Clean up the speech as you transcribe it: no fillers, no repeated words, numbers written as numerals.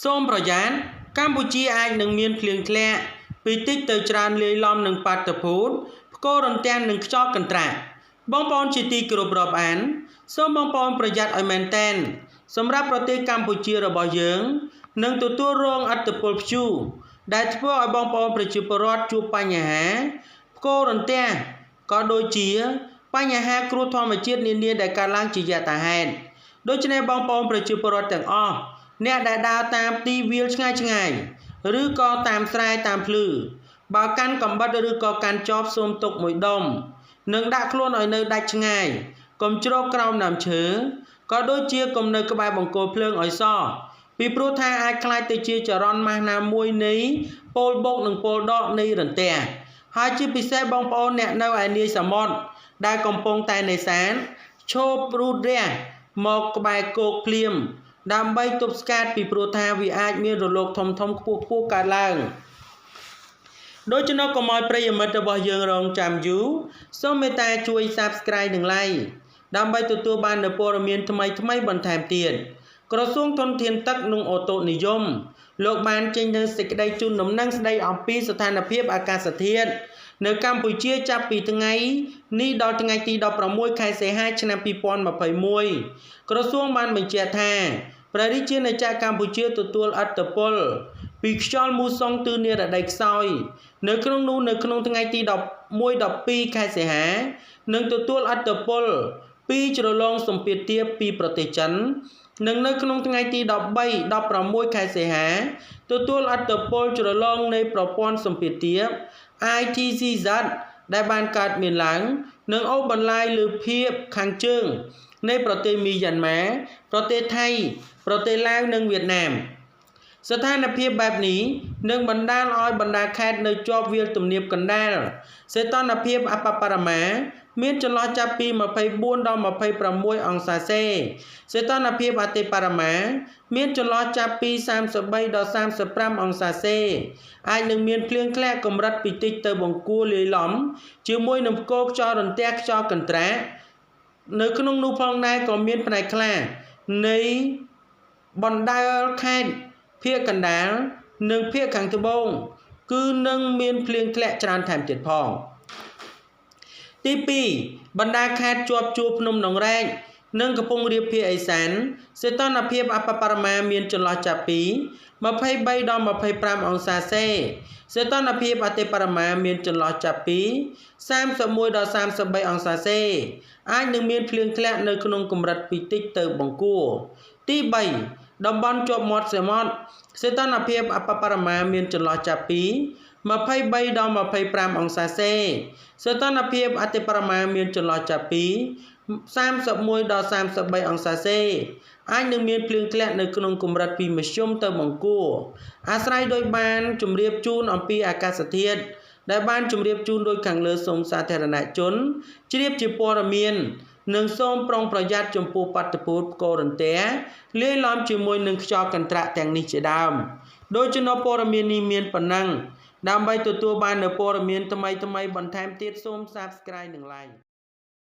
សូមប្រយ័ត្នកម្ពុជាអាចនឹងមានភ្លៀងធ្លាក់ពីតិចទៅច្រើនលាយឡំនឹងបាតុភូតផ្គររន្ទះនិងខ្យល់កន្ត្រាក់បងប្អូនជាទីគោរពរាប់អានសូមបងប្អូនប្រយ័ត្នឲ្យមែនទែនសម្រាប់ប្រទេសកម្ពុជារបស់យើងនឹងទទួលរងឥទ្ធិពលព្យុះដែលធ្វើឲ្យបងប្អូនប្រជាពលរដ្ឋជួបបញ្ហាផ្គររន្ទះក៏ដូចជាបញ្ហាគ្រោះធម្មជាតិនានាដែលកើតឡើងជាយថាហេតុដូច្នេះបងប្អូនប្រជាពលរដ្ឋទាំងអស់អ្នកដែលដើរតាមទីវាលឆ្ងាយៗឬក៏តាមស្រែតាមភ្លឺបើកាន់កំបិតឬក៏កាន់ចបសូមទុកមួយដុំនិងដាក់ខ្លួនឲ្យនៅដាច់ឆ្ងាយកុំជ្រកក្រោមដើមឈើក៏ដូចជាកុំនៅក្បែរបង្គោលភ្លើងឲ្យសោះពីព្រោះថាអាចខ្លាចទៅជាចរន្តម៉ាស់ណាមួយនៃពលបុកនិងពលដកនៃរន្ទះហើយជាពិសេសបងប្អូនអ្នកនៅឯនាយសមុទ្រដែលកំពុងតែនេសាទឈប់រូតរះមកក្បែរគោកភ្លាមដើម្បីទប់ស្កាត់ពីព្រោះថាវាអាចមានរលកធំខ្ពស់កើតឡើងដូច្នោះកុំឲ្យប្រិយមិត្តរបស់យើងរងចាំយូរសូមមេត្តាជួយ Subscribe និង Like ដើម្បីទទួលបាននូវព័ត៌មានថ្មីបន្ថែមទៀតក្រសួងធនធានទឹកនិងអូតូនិយមលោកបានចេញនូវសេចក្តីជូនដំណឹងស្តីអំពីស្ថានភាពអាកាសធាតុនៅកម្ពុជាចាប់ពីថ្ងៃនេះដល់ថ្ងៃទី16ខែសីហាឆ្នាំ2021ក្រសួងបានបញ្ជាក់ថាព្រះរាជាណាចក្រកម្ពុជាទទួលឥទ្ធិពលពីខ្យល់មូសុងទិសនិរតីខ្សោយនៅក្នុងថ្ងៃទី11-12ខែសីហានឹងទទួលឥទ្ធិពលពីជ្រលងសម្ពាធទាបពីប្រទេសចិននិងនៅក្នុងថ្ងៃទី13-16ខែសីហាទទួលឥទ្ធិពលជ្រលងនៃប្រព័ន្ធសម្ពាធទាប ITCZ ដែលបានកើតមានឡើងនឹងអូសបន្លាយលើភាគខាងជើងនៃប្រទេសមីយ៉ាន់ម៉ាប្រទេសថៃប្រទេសឡាវនិងវៀតណាមស្ថានភាពបែបនេះនឹងបណ្ដាលឲ្យបណ្ដាខេត្តនៅជាប់វាលទំនាបកណ្ដាលសីតុណ្ហភាពអបបរមាមានចន្លោះចាប់ពី24ដល់26អង្សាសេសីតុណ្ហភាពអតិបរមាមានចន្លោះចាប់ពី33ដល់35អង្សាសេអាចនឹងមានភ្លៀងធ្លាក់កម្រិតពីតិចទៅបង្គួរលាយឡំជាមួយនឹងផ្គរខ្យល់រន្ទះខ្យល់កន្ត្រាក់នៅក្នុងនោះផងដែរក៏មានផ្នែកខ្លះនៃបណ្ដាខេត្តភាគកណ្ដាលនិងភាគខាងត្បូងគឺនឹងមានភ្លៀងធ្លាក់ច្រើនថែមទៀតផងទី2បណ្ដាខេត្តជាប់ជួរភ្នំដងរែកនិងកំពង់រាបភាគឦសានសីតុណ្ហភាពអបបរមាមានចន្លោះចាប់ពី23ដល់25អង្សាសេសីតុណ្ហភាពអតិបរមាមានចន្លោះចាប់ពី31ដល់33អង្សាសេអាចនឹងមានភ្លៀងធ្លាក់នៅក្នុងកម្រិតពីតិចទៅបង្គួរទី3តំបន់ជាប់មាត់សមុទ្រសីតុណ្ហភាពអបបរមាមានចន្លោះចាប់ពី23ដល់25អង្សាសេសីតុណ្ហភាពអតិបរមាមានចន្លោះចាប់ពី31ដល់33អង្សាសេអាចនឹងមានភ្លៀងធ្លាក់នៅក្នុងកម្រិតពីមធ្យមទៅបង្គួរអាស្រ័យដោយបានជម្រាបជូនអំពីអាកាសធាតុដែលបានជម្រាបជូនដោយខាងលើសូមសាធារណជនជ្រាបជាព័ត៌មាននិងសូមប្រុងប្រយ័ត្នចំពោះបាតុភូតផ្គររន្ទះលាយឡំជាមួយនឹងខ្យល់កន្ត្រាក់ទាំងនេះជាដើមដោយចំណព័ត៌មាននេះមានប៉ុណ្ណឹងដើម្បីទទួលបាននូវព័ត៌មានថ្មីបន្ថែមទៀតសូម Subscribe និង Like